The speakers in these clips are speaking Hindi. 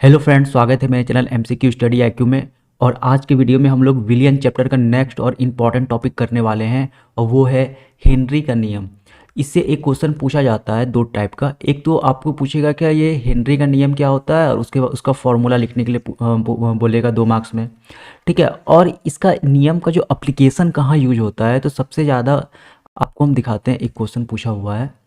हेलो फ्रेंड्स, स्वागत है मेरे चैनल एमसीक्यू स्टडी आईक्यू में। और आज के वीडियो में हम लोग विलियन चैप्टर का नेक्स्ट और इम्पॉर्टेंट टॉपिक करने वाले हैं और वो है हेनरी का नियम। इससे एक क्वेश्चन पूछा जाता है दो टाइप का। एक तो आपको पूछेगा क्या ये हेनरी का नियम क्या होता है, और उसके बाद उसका फॉर्मूला लिखने के लिए बोलेगा 2 मार्क्स में। ठीक है। और इसका नियम का जो अप्लीकेशन कहाँ यूज होता है, तो सबसे ज़्यादा आपको हम दिखाते हैं। एक क्वेश्चन पूछा हुआ है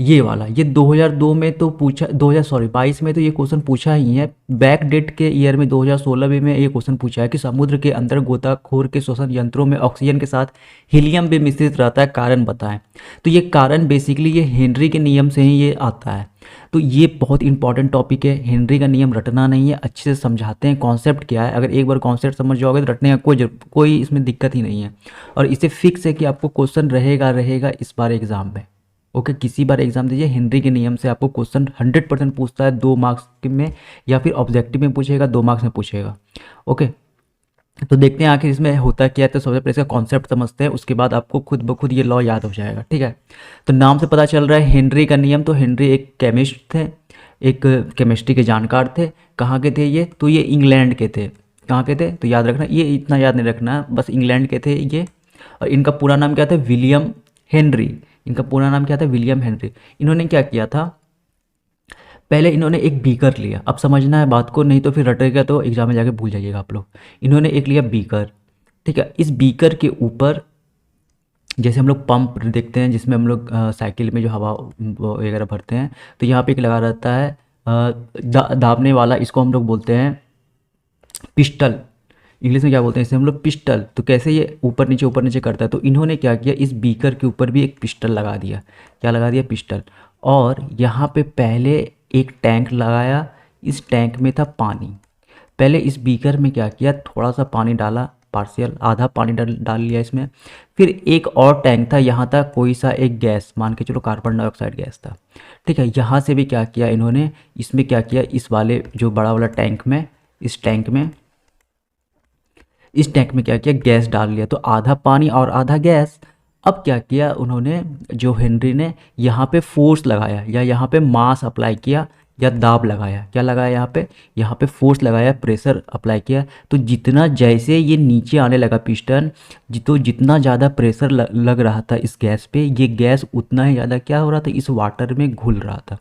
ये वाला, ये 2002 में तो पूछा, 22 में तो ये क्वेश्चन पूछा ही है। बैक डेट के ईयर में 2016 में ये क्वेश्चन पूछा है कि समुद्र के अंदर गोताखोर के श्वसन यंत्रों में ऑक्सीजन के साथ हीलियम भी मिश्रित रहता है, कारण बताएं। तो ये कारण बेसिकली ये हेनरी के नियम से ही ये आता है। तो ये बहुत इंपॉर्टेंट टॉपिक है। हेनरी का नियम रटना नहीं है, अच्छे से समझाते हैं कॉन्सेप्ट क्या है। अगर एक बार कॉन्सेप्ट समझ जाओगे तो रटने का कोई इसमें दिक्कत ही नहीं है। और इसे फिक्स है कि आपको क्वेश्चन रहेगा रहेगा इस बार एग्जाम में। ओके, किसी बार एग्जाम दीजिए, हेनरी के नियम से आपको क्वेश्चन 100% पूछता है 2 मार्क्स में, या फिर ऑब्जेक्टिव में पूछेगा, 2 मार्क्स में पूछेगा। ओके, तो देखते हैं आखिर इसमें होता क्या है। तो सबसे पहले इसका कॉन्सेप्ट समझते हैं, उसके बाद आपको खुद ब खुद ये लॉ याद हो जाएगा। ठीक है। तो नाम से पता चल रहा है हेनरी का नियम। तो हेनरी एक केमिस्ट थे, एक केमिस्ट्री के जानकार थे। कहाँ के थे ये? तो ये इंग्लैंड के थे। कहाँ के थे? तो याद रखना, ये इतना याद नहीं रखना, बस इंग्लैंड के थे ये। और इनका पूरा नाम क्या था? William Henry. इनका पूरा नाम क्या था? William Henry. इन्होंने क्या किया था, पहले इन्होंने एक बीकर लिया। अब समझना है बात को, नहीं तो फिर रटेगा तो एग्जाम में जाके भूल जाइएगा आप लोग। इन्होंने एक लिया बीकर। ठीक है। इस बीकर के ऊपर, जैसे हम लोग पंप देखते हैं जिसमें हम लोग साइकिल में जो हवा वगैरह भरते हैं, तो यहाँ पे एक लगा रहता है दाबने वाला, इसको हम लोग बोलते हैं पिस्टल। इंग्लिश में क्या बोलते हैं इसे हम लोग? पिस्टल। तो कैसे ये ऊपर नीचे करता है, तो इन्होंने क्या किया, इस बीकर के ऊपर भी एक पिस्टल लगा दिया। क्या लगा दिया? पिस्टल। और यहाँ पे पहले एक टैंक लगाया। इस टैंक में था पानी। पहले इस बीकर में क्या किया, थोड़ा सा पानी डाला, पार्शियल आधा पानी डाल लिया इसमें। फिर एक और टैंक था, यहाँ था कोई सा एक गैस, मान के चलो कार्बन डाइऑक्साइड गैस था। ठीक है। यहाँ से भी क्या किया इन्होंने, इसमें क्या किया, इस वाले जो बड़ा वाला टैंक में, इस टैंक में क्या किया, गैस डाल लिया। तो आधा पानी और आधा गैस। अब क्या किया उन्होंने, जो हेनरी ने यहाँ पे फोर्स लगाया, या यहाँ पे मास अप्लाई किया, या दाब लगाया। क्या लगाया यहाँ पे फोर्स लगाया, प्रेशर अप्लाई किया। तो जितना जैसे ये नीचे आने लगा पिस्टन, तो जितना ज़्यादा प्रेशर लग रहा था इस गैस पे, ये गैस उतना ही ज़्यादा क्या हो रहा था, इस वाटर में घुल रहा था।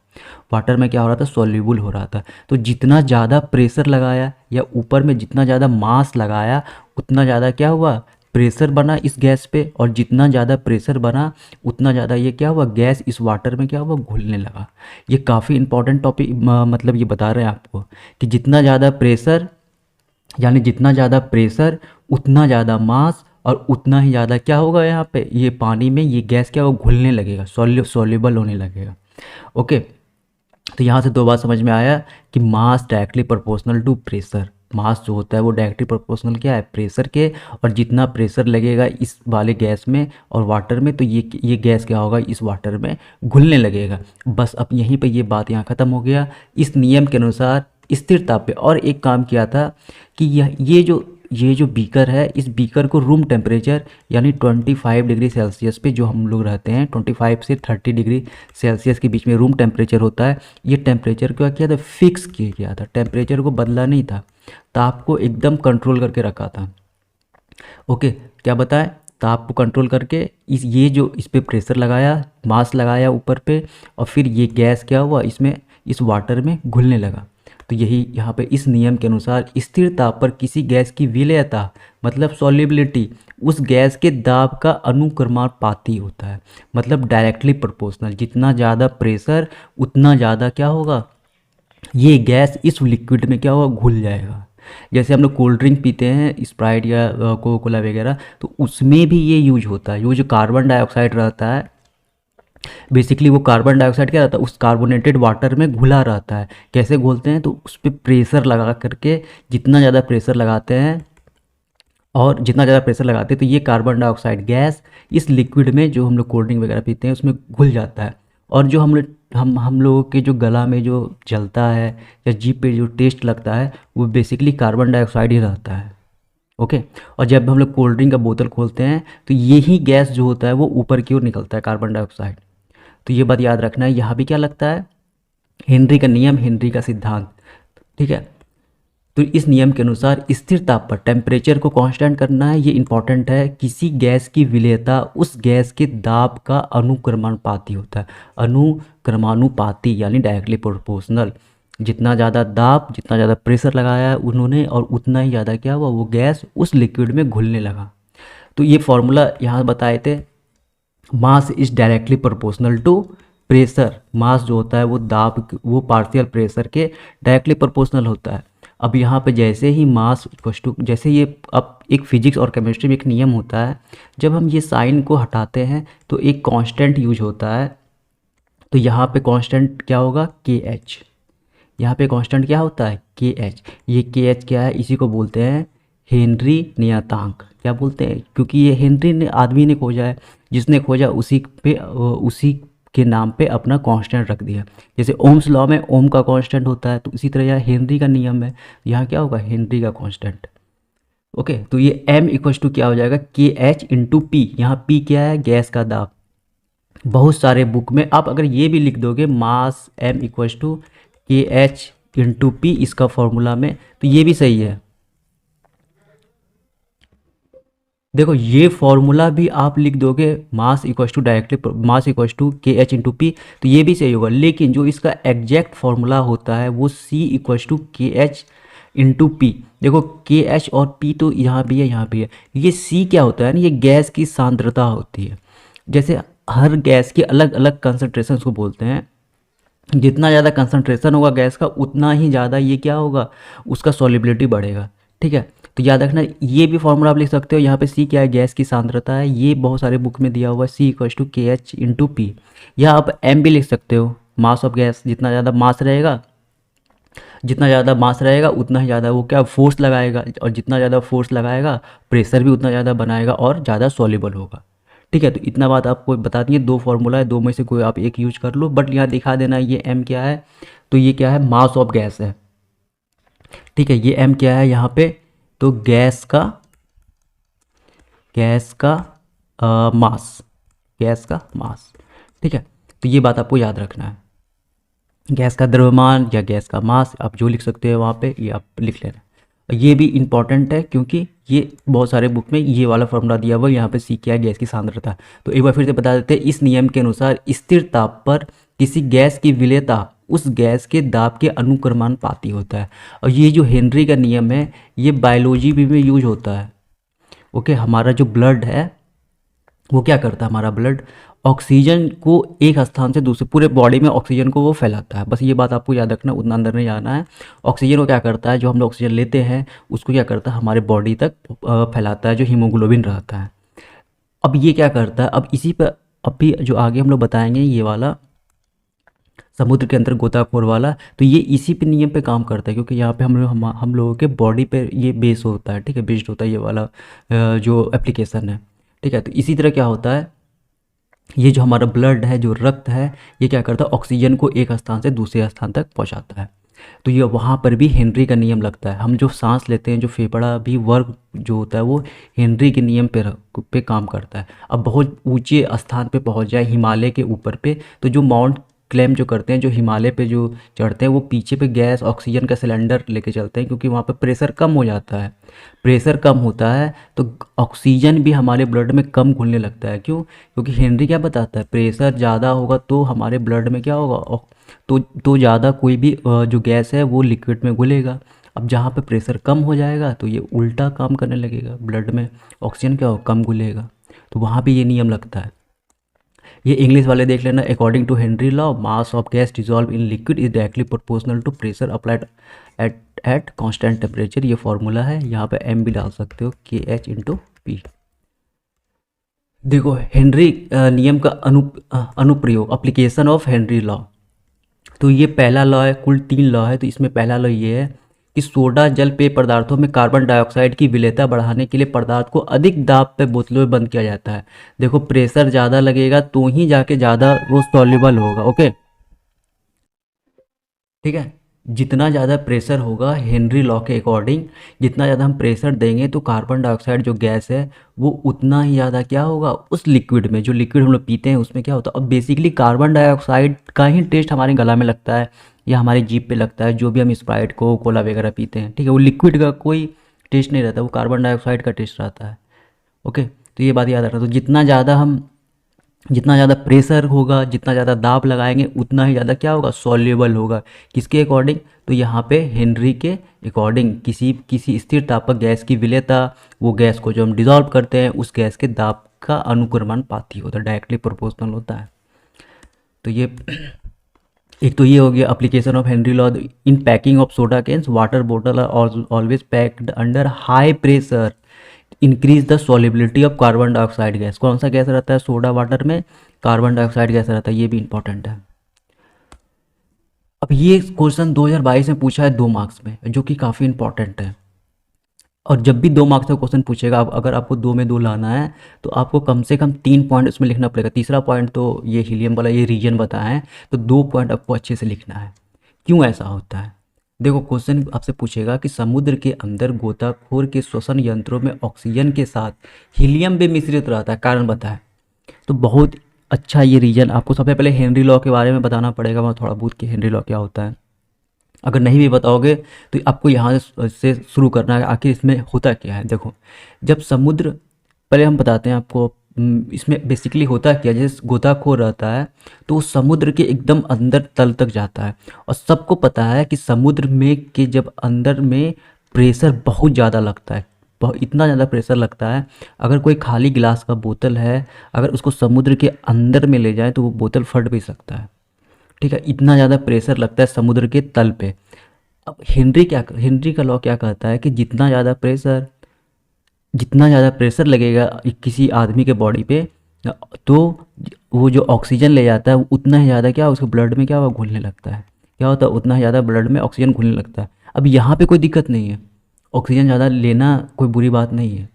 वाटर में क्या हो रहा था, सॉल्यूबल हो रहा था। तो जितना ज़्यादा प्रेशर लगाया, या ऊपर में जितना ज़्यादा मास लगाया, उतना ज़्यादा क्या हुआ, प्रेशर बना इस गैस पे। और जितना ज़्यादा प्रेशर बना, उतना ज़्यादा ये क्या हुआ, गैस इस वाटर में क्या हुआ, घुलने लगा। ये काफ़ी इंपॉर्टेंट टॉपिक, मतलब ये बता रहे हैं आपको कि जितना ज़्यादा प्रेशर, यानी जितना ज़्यादा प्रेशर उतना ज़्यादा मास, और उतना ही ज़्यादा क्या होगा, यहाँ पे ये पानी में ये गैस क्या होगा, घुलने लगेगा, सॉल्युबल होने लगेगा। ओके। तो यहाँ से 2 बात समझ में आया कि मास directly proportional to pressure. Mass जो होता है वो डायरेक्टली प्रोपोर्शनल क्या है, प्रेशर के। और जितना प्रेशर लगेगा इस वाले गैस में और वाटर में, तो ये गैस क्या होगा, इस वाटर में घुलने लगेगा। बस अब यहीं पे ये बात यहाँ ख़त्म हो गया। इस नियम के अनुसार स्थिरता पे और एक काम किया था कि ये जो बीकर है, इस बीकर को रूम टेम्परेचर यानी 25 डिग्री सेल्सियस पे, जो हम लोग रहते हैं 25 से 30 डिग्री सेल्सियस के बीच में रूम टेम्परेचर होता है, ये टेम्परेचर क्या किया था, फिक्स किया गया था। टेम्परेचर को बदला नहीं था, ताप को एकदम कंट्रोल करके रखा था। ओके, क्या बताएं, ताप को कंट्रोल करके इस पे प्रेशर लगाया, मास लगाया ऊपर पे, और फिर ये गैस क्या हुआ, इस वाटर में घुलने लगा। तो यही यहाँ पे इस नियम के अनुसार स्थिर ताप पर किसी गैस की विलेयता, मतलब सॉल्युबिलिटी, उस गैस के दाब का अनुक्रमानुपाती होता है। मतलब डायरेक्टली प्रोपोर्शनल, जितना ज़्यादा प्रेशर उतना ज़्यादा क्या होगा, ये गैस इस लिक्विड में क्या होगा, घुल जाएगा। जैसे हम लोग कोल्ड ड्रिंक पीते हैं, स्प्राइट या कोका कोला वगैरह, तो उसमें भी ये यूज होता है। ये जो कार्बन डाइऑक्साइड रहता है, बेसिकली वो कार्बन डाइऑक्साइड क्या रहता है, उस कार्बोनेटेड वाटर में घुला रहता है। कैसे घोलते हैं, तो उस पर प्रेशर लगा करके, जितना ज़्यादा प्रेशर लगाते हैं, और जितना ज़्यादा प्रेशर लगाते हैं, तो ये कार्बन डाइऑक्साइड गैस इस लिक्विड में, जो हम लोग कोल्ड ड्रिंक वगैरह पीते हैं, उसमें घुल जाता है। और जो हम लोगों के जो गला में जो जलता है, या जीभ पे जो टेस्ट लगता है, वो बेसिकली कार्बन डाइऑक्साइड ही रहता है। ओके। और जब हम लोग कोल्ड ड्रिंक का बोतल खोलते हैं, तो यही गैस जो होता है वो ऊपर की ओर निकलता है, कार्बन डाइऑक्साइड। तो ये बात याद रखना है। यहाँ भी क्या लगता है, हेनरी का नियम, हेनरी का सिद्धांत। ठीक है। तो इस नियम के अनुसार स्थिर ताप पर टेम्परेचर को कांस्टेंट करना है, ये इंपॉर्टेंट है। किसी गैस की विलेयता उस गैस के दाब का अनुक्रमानुपाती होता है। अनुक्रमानुपाती यानी डायरेक्टली प्रोपोर्शनल। जितना ज़्यादा दाब, जितना ज़्यादा प्रेशर लगाया है उन्होंने, और उतना ही ज़्यादा क्या हुआ, वो गैस उस लिक्विड में घुलने लगा। तो ये फॉर्मूला यहाँ बताए थे, mass is directly proportional to pressure. Mass जो होता है वो दाब, वो पार्शियल प्रेशर के डायरेक्टली प्रोपोर्शनल होता है। अब यहाँ पे जैसे ही मास इक्वल्स टू, जैसे ये अब एक फिजिक्स और केमिस्ट्री में एक नियम होता है, जब हम ये साइन को हटाते हैं तो एक कांस्टेंट यूज होता है। तो यहाँ पे कांस्टेंट क्या होगा, के एच। यहाँ पे कांस्टेंट क्या होता है, के एच। ये के एच क्या है, इसी को बोलते हैं हेनरी नियतांक। क्या बोलते हैं, क्योंकि ये हेनरी ने आदमी ने खोजा है, जिसने खोजा उसी पे उसी के नाम पे अपना कांस्टेंट रख दिया। जैसे ओम्स लॉ में ओम का कांस्टेंट होता है, तो इसी तरह यहाँ हेनरी का नियम है, यहाँ क्या होगा, हेनरी का कांस्टेंट। ओके, तो ये m इक्वल्स टू क्या हो जाएगा, के एच इंटू पी। यहाँ पी क्या है, गैस का दाब। बहुत सारे बुक में आप अगर ये भी लिख दोगे मास m equals to K H into P इसका फॉर्मूला में, तो ये भी सही है। देखो ये फॉर्मूला भी आप लिख दोगे, mass equals to directly mass equals to K H into P, तो ये भी सही होगा। लेकिन जो इसका एग्जैक्ट फॉर्मूला होता है वो सी equals to K H into P. देखो के एच और पी तो यहाँ भी है, यहाँ भी है। ये सी क्या होता है ना, ये गैस की सांद्रता होती है। जैसे हर गैस की अलग अलग कंसनट्रेशन को बोलते हैं। जितना ज़्यादा कंसंट्रेशन होगा गैस का, उतना ही ज़्यादा ये क्या होगा, उसका सॉलिबिलिटी बढ़ेगा। ठीक है, तो याद रखना, ये भी फॉर्मूला आप लिख सकते हो। यहाँ पे सी क्या है, गैस की सांद्रता है। ये बहुत सारे बुक में दिया हुआ है, सी equals to K H into P. या आप एम भी लिख सकते हो, मास ऑफ गैस। जितना ज़्यादा मास रहेगा, जितना ज़्यादा मास रहेगा उतना ही ज़्यादा वो क्या फोर्स लगाएगा, और जितना ज़्यादा फोर्स लगाएगा प्रेशर भी उतना ज़्यादा बनाएगा और ज़्यादा सॉल्युबल होगा। ठीक है, तो इतना बात आपको बता दिए। दो फार्मूला है, दो में से कोई आप एक यूज कर लो, बट यहाँ दिखा देना ये एम क्या है। तो ये क्या है, मास ऑफ गैस है। ठीक है, ये एम क्या है यहाँ पे, तो गैस का मास, गैस का मास। ठीक है, तो ये बात आपको याद रखना है। गैस का द्रव्यमान या गैस का मास आप जो लिख सकते हो वहाँ पे, ये आप लिख लेना। ये भी इम्पॉर्टेंट है क्योंकि ये बहुत सारे बुक में ये वाला फॉर्मूला दिया हुआ है। यहाँ पे सी क्या है, गैस की सांद्रता। तो एक बार फिर से बता देते हैं, इस नियम के अनुसार स्थिर ताप पर किसी गैस की विलेयता उस गैस के दाब के अनुक्रमानुपाती होता है। और ये जो हेनरी का नियम है, ये बायोलॉजी भी में यूज होता है। ओके, हमारा जो ब्लड है वो क्या करता है, हमारा ब्लड ऑक्सीजन को एक स्थान से दूसरे, पूरे बॉडी में ऑक्सीजन को वो फैलाता है। बस ये बात आपको याद रखना, उतना अंदर नहीं जाना है। ऑक्सीजन को क्या करता है, जो हम लोग ऑक्सीजन लेते हैं उसको क्या करता है, हमारे बॉडी तक फैलाता है, जो हीमोग्लोबिन रहता है। अब ये क्या करता है, अब इसी पर अभी जो आगे हम लोग बताएंगे, ये वाला समुद्र के अंदर गोताखोर वाला, तो ये इसी पे नियम पे काम करता है। क्योंकि यहाँ पे हम लोगों के बॉडी पे ये बेस होता है। ठीक है, बेस्ड होता है ये वाला जो एप्लीकेशन है। ठीक है, तो इसी तरह क्या होता है, ये जो हमारा ब्लड है, जो रक्त है, ये क्या करता है, ऑक्सीजन को एक स्थान से दूसरे स्थान तक पहुंचाता है। तो ये वहाँ पर भी हेनरी का नियम लगता है। हम जो सांस लेते हैं, जो फेफड़ा भी वर्ग जो होता है, वो हेनरी के नियम पे काम करता है। अब बहुत ऊंचे स्थान पे पहुँच जाए, हिमालय के ऊपर पे, तो जो माउंट क्लेम जो करते हैं, जो हिमालय पे जो चढ़ते हैं, वो पीछे पे गैस ऑक्सीजन का सिलेंडर लेके चलते हैं, क्योंकि वहाँ पे प्रेशर कम हो जाता है। प्रेशर कम होता है तो ऑक्सीजन भी हमारे ब्लड में कम घुलने लगता है। क्यों, क्योंकि हेनरी क्या बताता है, प्रेशर ज़्यादा होगा तो हमारे ब्लड में क्या होगा, तो ज़्यादा कोई भी जो गैस है वो लिक्विड में घुलेगा। अब जहाँ पे प्रेशर कम हो जाएगा तो ये उल्टा काम करने लगेगा, ब्लड में ऑक्सीजन क्या हो, कम घुलेगा। तो वहाँ पे ये नियम लगता है। ये इंग्लिश वाले देख लेना, according to Henry law mass of gas dissolve in liquid is directly proportional to pressure applied at constant temperature. ये फॉर्मूला है, यहाँ पे एम भी डाल सकते हो, के एच इंटू पी। देखो हेनरी नियम का अनुप्रयोग, अप्लीकेशन ऑफ हेनरी लॉ। तो ये पहला लॉ है, कुल 3 लॉ है। तो इसमें पहला लॉ ये है कि सोडा जल पेय पदार्थों में कार्बन डाइऑक्साइड की विलेयता बढ़ाने के लिए पदार्थ को अधिक दाब पे बोतलों में बंद किया जाता है। देखो प्रेशर ज़्यादा लगेगा तो ही जाके ज़्यादा वो सॉल्युबल होगा। ओके, ठीक है। जितना ज़्यादा प्रेशर होगा हेनरी लॉ के अकॉर्डिंग, जितना ज़्यादा हम प्रेशर देंगे तो कार्बन डाइऑक्साइड जो गैस है वो उतना ही ज़्यादा क्या होगा उस लिक्विड में, जो लिक्विड हम लोग पीते हैं उसमें क्या होता है। अब बेसिकली कार्बन डाइऑक्साइड का ही टेस्ट हमारे गला में लगता है या हमारी जीभ पे लगता है, जो भी हम स्प्राइट को कोला वगैरह पीते हैं, ठीक है, वो लिक्विड का कोई टेस्ट नहीं रहता, वो कार्बन डाइऑक्साइड का टेस्ट रहता है। ओके, तो ये बात याद रखना। तो जितना ज़्यादा प्रेशर होगा, जितना ज़्यादा दाब लगाएंगे उतना ही ज़्यादा क्या होगा, सॉल्युबल होगा। किसके अकॉर्डिंग, तो यहाँ पे हेनरी के अकॉर्डिंग किसी किसी स्थिर ताप पर गैस की विलेयता, वो गैस को जो हम डिजॉल्व करते हैं उस गैस के दाब का अनुक्रमानुपाती होता है, डायरेक्टली प्रोपोर्शनल होता है। तो ये एक तो ये हो गया application of Henry law. In packing of soda cans water बोतल are always packed under high pressure increase the solubility of carbon dioxide gas. कौन सा गैस रहता है सोडा वाटर में, कार्बन डाइऑक्साइड गैस रहता है, ये भी इंपॉर्टेंट है। अब ये क्वेश्चन 2022 में पूछा है 2 मार्क्स में, जो कि काफ़ी इंपॉर्टेंट है। और जब भी 2 मार्क्स का क्वेश्चन पूछेगा, अगर आपको 2 में 2 लाना है तो आपको कम से कम 3 पॉइंट उसमें लिखना पड़ेगा। तीसरा पॉइंट तो ये हीलियम वाला ये रीजन बताया है, तो 2 पॉइंट आपको अच्छे से लिखना है। क्यों ऐसा होता है, देखो क्वेश्चन आपसे पूछेगा कि समुद्र के अंदर गोताखोर के श्वसन यंत्रों में ऑक्सीजन के साथ हीलियम भी मिश्रित रहता है, कारण बताएं। तो बहुत अच्छा ये रीजन आपको सबसे पहले हेनरी लॉ के बारे में बताना पड़ेगा, वहाँ थोड़ा बहुत कि हेनरी लॉ क्या होता है। अगर नहीं भी बताओगे तो आपको यहाँ से शुरू करना है आखिर इसमें होता क्या है। देखो जब समुद्र, पहले हम बताते हैं आपको इसमें बेसिकली होता क्या है। जैसे गोताखोर रहता है तो वो समुद्र के एकदम अंदर तल तक जाता है, और सबको पता है कि समुद्र में के जब अंदर में प्रेशर बहुत ज़्यादा लगता है, बहुत इतना ज़्यादा प्रेशर लगता है। अगर कोई खाली गिलास का बोतल है, अगर उसको समुद्र के अंदर में ले जाए तो वो बोतल फट भी सकता है, ठीक है, इतना ज़्यादा प्रेशर लगता है समुद्र के तल पे। अब हेनरी का लॉ क्या कहता है कि जितना ज़्यादा प्रेशर लगेगा किसी आदमी के बॉडी पे, तो वो जो ऑक्सीजन ले जाता है वो उतना ही ज़्यादा क्या उसके ब्लड में क्या हुआ घुलने लगता है, क्या होता है उतना ही ज़्यादा ब्लड में ऑक्सीजन घुलने लगता है। अब यहाँ पे कोई दिक्कत नहीं है, ऑक्सीजन ज़्यादा लेना कोई बुरी बात नहीं है,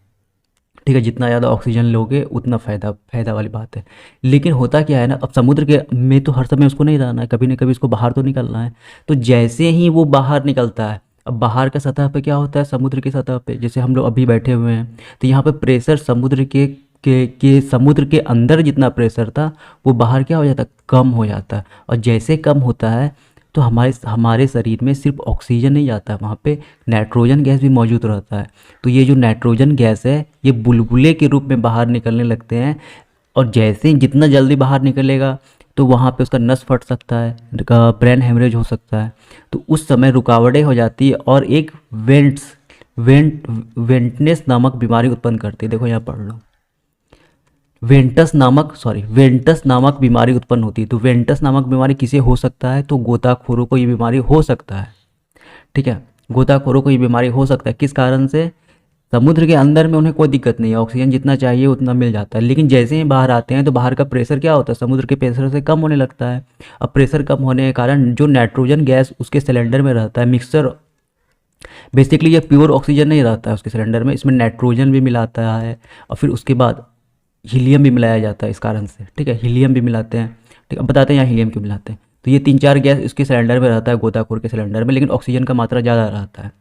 ठीक है, जितना ज़्यादा ऑक्सीजन लोगे उतना फ़ायदा वाली बात है। लेकिन होता क्या है ना, अब समुद्र के में तो हर समय उसको नहीं रहना है, कभी ना कभी उसको बाहर तो निकलना है। तो जैसे ही वो बाहर निकलता है, अब बाहर का सतह पे क्या होता है, समुद्र की सतह पे जैसे हम लोग अभी बैठे हुए हैं, तो यहाँ पे प्रेशर समुद्र के समुद्र के अंदर जितना प्रेशर था वो बाहर क्या हो जाता है, कम हो जाता है। और जैसे कम होता है तो हमारे शरीर में सिर्फ ऑक्सीजन नहीं जाता है, वहाँ पे नाइट्रोजन गैस भी मौजूद रहता है। तो ये जो नाइट्रोजन गैस है ये बुलबुले के रूप में बाहर निकलने लगते हैं, और जैसे ही जितना जल्दी बाहर निकलेगा तो वहाँ पे उसका नस फट सकता है, ब्रेन हेमरेज हो सकता है। तो उस समय रुकावटें हो जाती है और एक वेंटनेस नामक बीमारी उत्पन्न करती है। देखो यहाँ पढ़ लो, वेंटस नामक बीमारी उत्पन्न होती है। तो वेंटस नामक बीमारी किसे हो सकता है, तो गोताखोरों को ये बीमारी हो सकता है, ठीक है, गोताखोरों को ये बीमारी हो सकता है। किस कारण से, समुद्र के अंदर में उन्हें कोई दिक्कत नहीं है, ऑक्सीजन जितना चाहिए उतना मिल जाता है, लेकिन जैसे ही बाहर आते हैं तो बाहर का प्रेशर क्या होता है, समुद्र के प्रेशर से कम होने लगता है। अब प्रेशर कम होने के कारण जो नाइट्रोजन गैस उसके सिलेंडर में रहता है, मिक्सचर बेसिकली ये प्योर ऑक्सीजन नहीं रहता है उसके सिलेंडर में, इसमें नाइट्रोजन भी मिलाता है और फिर उसके बाद हीलियम भी मिलाया जाता है इस कारण से, ठीक है, हीलियम भी मिलाते हैं। ठीक है, अब बताते हैं यहाँ हीलियम क्यों मिलाते हैं। तो ये 3-4 गैस इसके सिलेंडर में रहता है, गोताखोर के सिलेंडर में, लेकिन ऑक्सीजन का मात्रा ज़्यादा रहता है।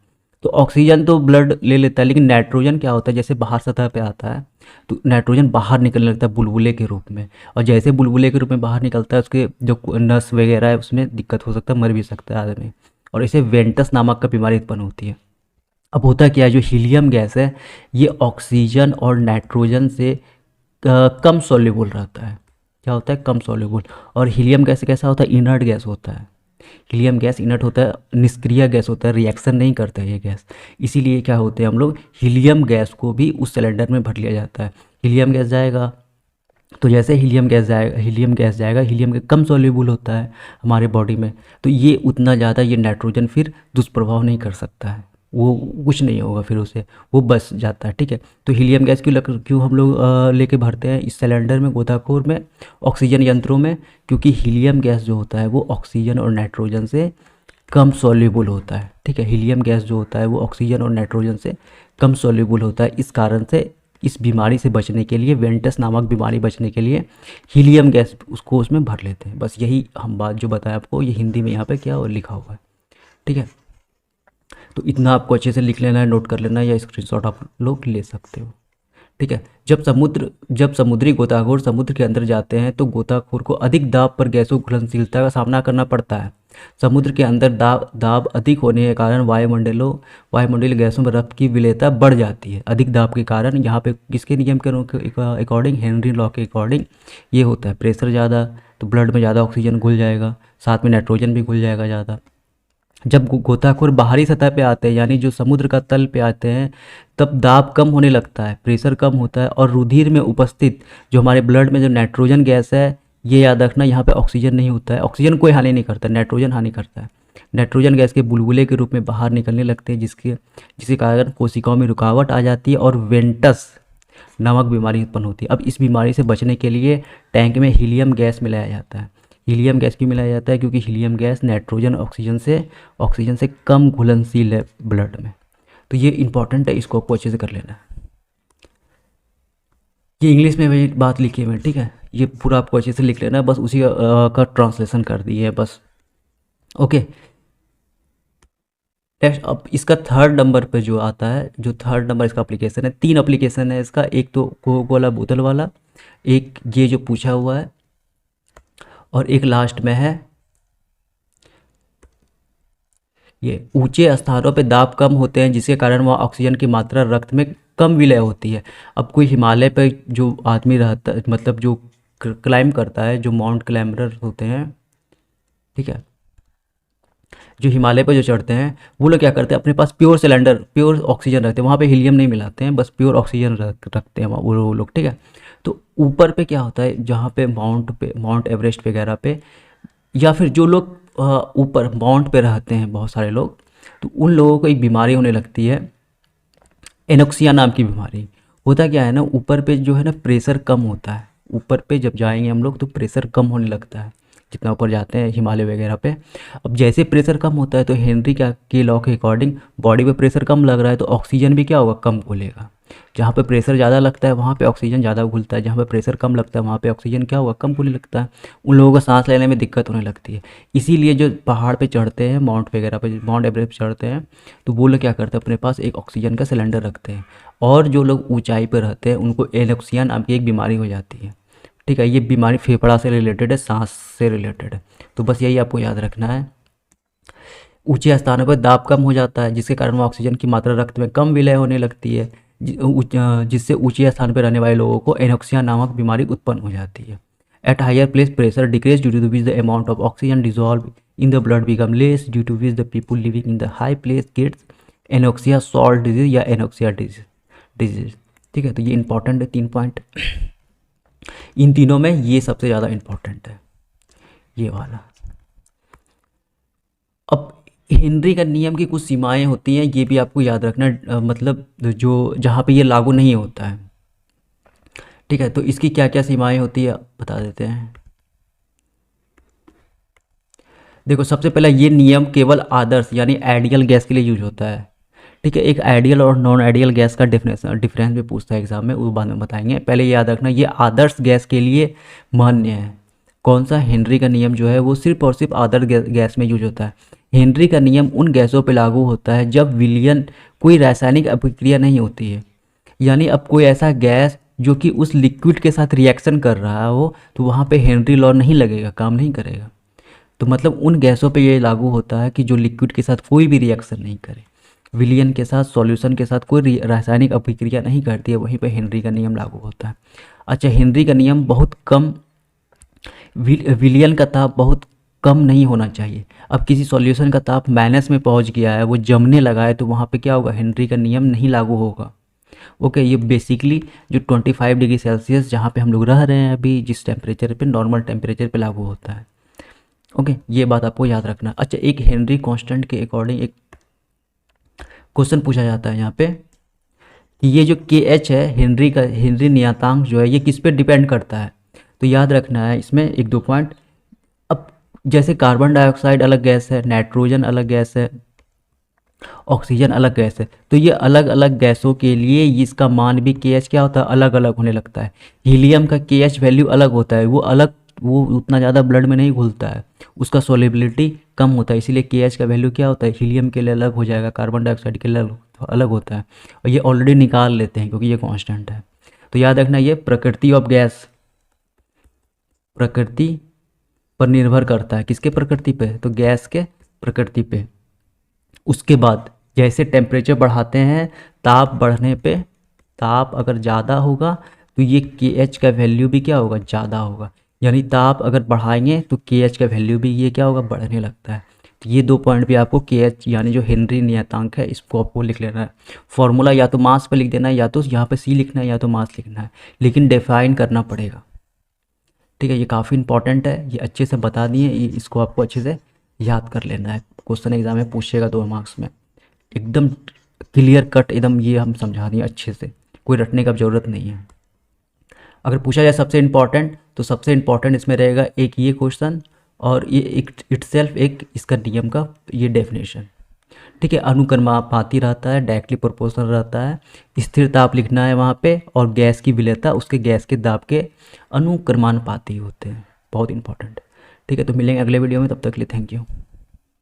तो ऑक्सीजन तो ब्लड ले लेता है, लेकिन नाइट्रोजन क्या होता है, जैसे बाहर सतह पे आता है तो नाइट्रोजन बाहर निकलने लगता है बुलबुले के रूप में, और जैसे बुलबुले के रूप में बाहर निकलता है उसके जो नस वगैरह है उसमें दिक्कत हो सकता है, मर भी सकता है आदमी, और इसे वेंटस नामक का बीमारी उत्पन्न होती है। अब होता क्या है, जो हीलियम गैस है ये ऑक्सीजन और नाइट्रोजन से कम सॉल्युबल रहता है। क्या होता है, कम सॉल्युबल। और हीलियम गैस कैसा होता है, इनर्ट गैस होता है। हीलियम गैस इनर्ट होता है, निष्क्रिय गैस होता है, रिएक्शन नहीं करता है ये गैस। इसीलिए क्या होते हैं हम लोग, हीलियम गैस को भी उस सिलेंडर में भर लिया जाता है। हीलियम गैस जाएगा तो जैसे हीलियम गैस जाएगा, हीलियम के कम सॉल्युबल होता है हमारे बॉडी में, तो ये उतना ज़्यादा ये नाइट्रोजन फिर दुष्प्रभाव नहीं कर सकता है, वो कुछ नहीं होगा फिर उसे, वो बच जाता है। ठीक है, तो हीलियम गैस क्यों हम लोग लेके भरते हैं इस सिलेंडर में, गोताखोर में, ऑक्सीजन यंत्रों में, क्योंकि हीलियम गैस जो होता है वो ऑक्सीजन और नाइट्रोजन से कम सॉल्युबल होता है। ठीक है, हीलियम गैस जो होता है वो ऑक्सीजन और नाइट्रोजन से कम सॉल्युबल होता है। इस कारण से इस बीमारी से बचने के लिए, वेंटस नामक बीमारी बचने के लिए हीलियम गैस उसको उसमें भर लेते हैं। बस यही हम बात जो बताया आपको, ये हिंदी में यहाँ पे क्या लिखा हुआ है। ठीक। ठीक है, तो इतना आपको अच्छे से लिख लेना है, नोट कर लेना है, या स्क्रीनशॉट आप लोग ले सकते हो। ठीक है, जब समुद्री गोताखोर समुद्र के अंदर जाते हैं तो गोताखोर को अधिक दाब पर गैसों घुलनशीलता का सामना करना पड़ता है। समुद्र के अंदर दाब अधिक होने के कारण वायुमंडलीय गैसों में रक्त की विलेयता बढ़ जाती है। अधिक दाब के कारण यहाँ पे किसके नियम के अकॉर्डिंग, हेनरी लॉ के अकॉर्डिंग ये होता है। प्रेशर ज़्यादा तो ब्लड में ज़्यादा ऑक्सीजन घुल जाएगा, साथ में नाइट्रोजन भी घुल जाएगा ज़्यादा। जब गोताखोर बाहरी सतह पे आते हैं, यानी जो समुद्र का तल पे आते हैं, तब दाब कम होने लगता है, प्रेशर कम होता है, और रुधिर में उपस्थित जो हमारे ब्लड में जो नाइट्रोजन गैस है, ये याद रखना, यहाँ पे ऑक्सीजन नहीं होता है। ऑक्सीजन कोई हानि नहीं करता, नाइट्रोजन हानि करता है। नाइट्रोजन गैस के बुलबुले के रूप में बाहर निकलने लगते हैं, जिसके कारण कोशिकाओं में रुकावट आ जाती है और वेंटस नामक बीमारी उत्पन्न होती है। अब इस बीमारी से बचने के लिए टैंक में हीलियम गैस मिलाया जाता है। हीलियम गैस क्यों मिलाया जाता है? क्योंकि हीलियम गैस नाइट्रोजन ऑक्सीजन से कम घुलनशील है ब्लड में। तो ये इंपॉर्टेंट है, इसको आपको अच्छे से कर लेना है। ये इंग्लिश में भी बात लिखी है मैं, ठीक है, ये पूरा आपको अच्छे से लिख लेना है, बस उसी का ट्रांसलेशन कर दिए है बस। ओके, नेक्स्ट अब इसका थर्ड नंबर पे जो आता है, जो थर्ड नंबर इसका एप्लीकेशन है, 3 एप्लीकेशन है इसका। एक तो कोक वाला बोतल वाला, एक ये जो पूछा हुआ है, और एक लास्ट में है ये ऊंचे स्थानों पे दाब कम होते हैं, जिसके कारण वहाँ ऑक्सीजन की मात्रा रक्त में कम विलय होती है। अब कोई हिमालय पे जो आदमी रहता है, मतलब जो क्लाइंब करता है, जो माउंट क्लाइंबर होते हैं, ठीक है, जो हिमालय पर जो चढ़ते हैं, वो लोग क्या करते हैं, अपने पास प्योर सिलेंडर, प्योर ऑक्सीजन रखते हैं, वहाँ पे हीलियम नहीं मिलाते हैं, बस प्योर ऑक्सीजन रखते हैं वो लोग, ठीक है। तो ऊपर पे क्या होता है, जहाँ पे माउंट एवरेस्ट वगैरह पे, या फिर जो लोग ऊपर माउंट पे रहते हैं बहुत सारे लोग, तो उन लोगों को एक बीमारी होने लगती है, एनोक्सिया नाम की बीमारी। होता क्या है ना, ऊपर पे जो है ना प्रेशर कम होता है, ऊपर पे जब जाएंगे हम लोग तो प्रेशर कम होने लगता है जितना ऊपर जाते हैं हिमालय वगैरह पे। अब जैसे प्रेशर कम होता है तो हेनरी के लॉ के अकॉर्डिंग बॉडी पे प्रेशर कम लग रहा है तो ऑक्सीजन भी क्या होगा, कम घुलेगा। जहाँ पे प्रेशर ज़्यादा लगता है वहाँ पे ऑक्सीजन ज़्यादा घुलता है, जहाँ पे प्रेशर कम लगता है वहाँ पे ऑक्सीजन क्या होगा, कम घुलने लगता है। उन लोगों को सांस लेने में दिक्कत होने लगती है। इसीलिए जो पहाड़ पे चढ़ते हैं, माउंट वगैरह पे, माउंट एवरेस्ट चढ़ते हैं, तो वो लोग क्या करते हैं, अपने पास एक ऑक्सीजन का सिलेंडर रखते हैं। और जो लोग ऊंचाई पर रहते हैं उनको एनोक्सिया नाम की एक बीमारी हो जाती है, ठीक है। ये बीमारी फेफड़ा से रिलेटेड है, सांस से रिलेटेड है। तो बस यही आपको याद रखना है। ऊंचे स्थानों पर दाब कम हो जाता है, जिसके कारण ऑक्सीजन की मात्रा रक्त में कम विलय होने लगती है, जिससे ऊंचे स्थान पर रहने वाले लोगों को एनोक्सिया नामक बीमारी उत्पन्न हो जाती है। At higher place pressure decrease due to which the amount of oxygen dissolve in the blood become less, due to which the people living in the high place gets anoxia salt disease या एनोक्सिया डिजीज, ठीक है। तो ये इंपॉर्टेंट है 3 पॉइंट। इन तीनों में ये सबसे ज़्यादा इंपॉर्टेंट है, ये वाला। अब हेनरी का नियम की कुछ सीमाएं होती हैं, ये भी आपको याद रखना, मतलब जो जहाँ पे ये लागू नहीं होता है, ठीक है। तो इसकी क्या क्या सीमाएं होती है बता देते हैं। देखो, सबसे पहला ये नियम केवल आदर्श यानी आइडियल गैस के लिए यूज होता है, ठीक है। एक आइडियल और नॉन आइडियल गैस का डिफरेंस भी पूछता है एग्जाम में, वो बाद में बताएंगे। पहले ये याद रखना, ये आदर्श गैस के लिए मान्य है। कौन सा? हेनरी का नियम जो है वो सिर्फ और सिर्फ आदर्श गैस में यूज होता है। हेनरी का नियम उन गैसों पर लागू होता है जब विलयन कोई रासायनिक अभिक्रिया नहीं होती है, यानी अब कोई ऐसा गैस जो कि उस लिक्विड के साथ रिएक्शन कर रहा हो, तो वहाँ पे हेनरी लॉ नहीं लगेगा, काम नहीं करेगा। तो मतलब उन गैसों पे ये लागू होता है कि जो लिक्विड के साथ कोई भी रिएक्शन नहीं करे, विलियन के साथ, सॉल्यूशन के साथ कोई रासायनिक अभिक्रिया नहीं करती है, वहीं पे हेनरी का नियम लागू होता है। अच्छा, हेनरी का नियम बहुत कम, विलियन का ताप बहुत कम नहीं होना चाहिए। अब किसी सॉल्यूशन का ताप माइनस में पहुंच गया है, वो जमने लगा है, तो वहाँ पे क्या होगा, हेनरी का नियम नहीं लागू होगा। ओके, ये बेसिकली जो 25 डिग्री सेल्सियस जहाँ पे हम लोग रह रहे हैं अभी, जिस टेम्परेचर पे, नॉर्मल टेम्परेचर पे लागू होता है। ओके, ये बात आपको याद रखना। अच्छा, एक हेनरी कांस्टेंट के अकॉर्डिंग एक क्वेश्चन पूछा जाता है यहाँ पे कि ये जो KH है, हेनरी नियतांक जो है, ये किस पे डिपेंड करता है। तो याद रखना है इसमें 1-2 पॉइंट। अब जैसे कार्बन डाइऑक्साइड अलग गैस है, नाइट्रोजन अलग गैस है, ऑक्सीजन अलग गैस है, तो ये अलग अलग गैसों के लिए इसका मान भी KH क्या होता है, अलग अलग होने लगता है। हीलियम का KH वैल्यू अलग होता है, वो उतना ज़्यादा ब्लड में नहीं घुलता है, उसका सॉल्युबिलिटी कम होता है, इसीलिए के एच का वैल्यू क्या होता है, हीलियम के लिए अलग हो जाएगा, कार्बन डाइऑक्साइड के लिए अलग होता है, और ये ऑलरेडी निकाल लेते हैं क्योंकि ये कांस्टेंट है। तो याद रखना ये प्रकृति ऑफ गैस, प्रकृति पर निर्भर करता है, किसके प्रकृति पे, तो गैस के प्रकृति पे। उसके बाद जैसे टेम्परेचर बढ़ाते हैं, ताप बढ़ने पे, ताप अगर ज़्यादा होगा तो ये के एच का वैल्यू भी क्या होगा, ज़्यादा होगा, यानी ताप अगर बढ़ाएंगे तो के एच का वैल्यू भी ये क्या होगा, बढ़ने लगता है। तो ये 2 पॉइंट भी आपको के एच यानी जो हेनरी नियतांक है इसको आपको लिख लेना है। फॉर्मूला या तो मास पे लिख देना है, या तो यहाँ पे सी लिखना है, या तो मास लिखना है, लेकिन डिफाइन करना पड़ेगा। ठीक है, ये काफ़ी इंपॉर्टेंट है, ये अच्छे से बता दिए, ये इसको आपको अच्छे से याद कर लेना है, क्वेश्चन एग्जाम में पूछेगा 2 मार्क्स में, एकदम क्लियर कट एकदम ये हम समझा दिए अच्छे से, कोई रटने का ज़रूरत नहीं है। अगर पूछा जाए सबसे इम्पॉर्टेंट, तो सबसे इम्पॉर्टेंट इसमें रहेगा एक ये क्वेश्चन, और ये इटसेल्फ एक इसका नियम का ये डेफिनेशन। ठीक है, अनुक्रमानुपाती रहता है, डायरेक्टली प्रोपोर्शनल रहता है, स्थिर ताप लिखना है वहाँ पे, और गैस की विलेयता उसके गैस के दाब के अनुक्रमानुपाती होते हैं, बहुत इंपॉर्टेंट। ठीक है, तो मिलेंगे अगले वीडियो में, तब तक के लिए थैंक यू।